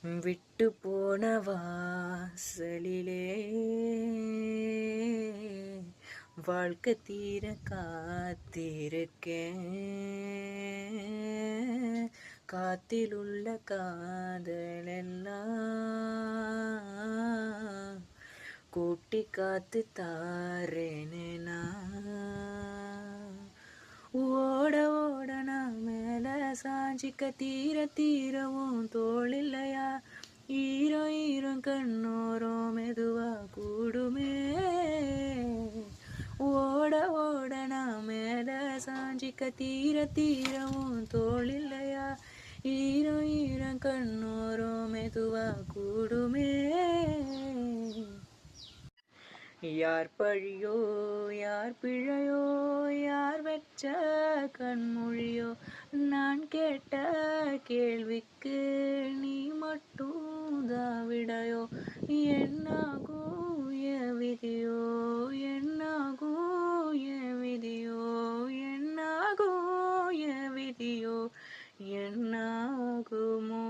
விட்டு போன வாசலிலே வாழ்க்கை தீர காத்திருக்கேன். காத்திலுள்ள காதலெல்லாம் கூட்டி காத்து தாரேனா. ஓட ஓட நான் மேல சாஞ்சிக்க தீர தீரவும் தோளில்லையா. ஈரம் ஈரம் கண்ணோரம் மெதுவா கூடுமே. ஓட ஓட நான் மேல சாஞ்சிக்க தீர தீரவும் தோளில்லையா. ஈரம் ஈரம் கண்ணோரம் மெதுவா கூடுமே. யார் பழியோ யார் பிழையோ யார் வெச்ச கண்மொழியோ நான் கேட்ட கேள்விக்கு நீ மட்டும் தாவிடையோ. என்னாகும் என் விதியோ என்னாகும் என் விதியோ என்னாகும் என் விதியோ என்னாகுமோ.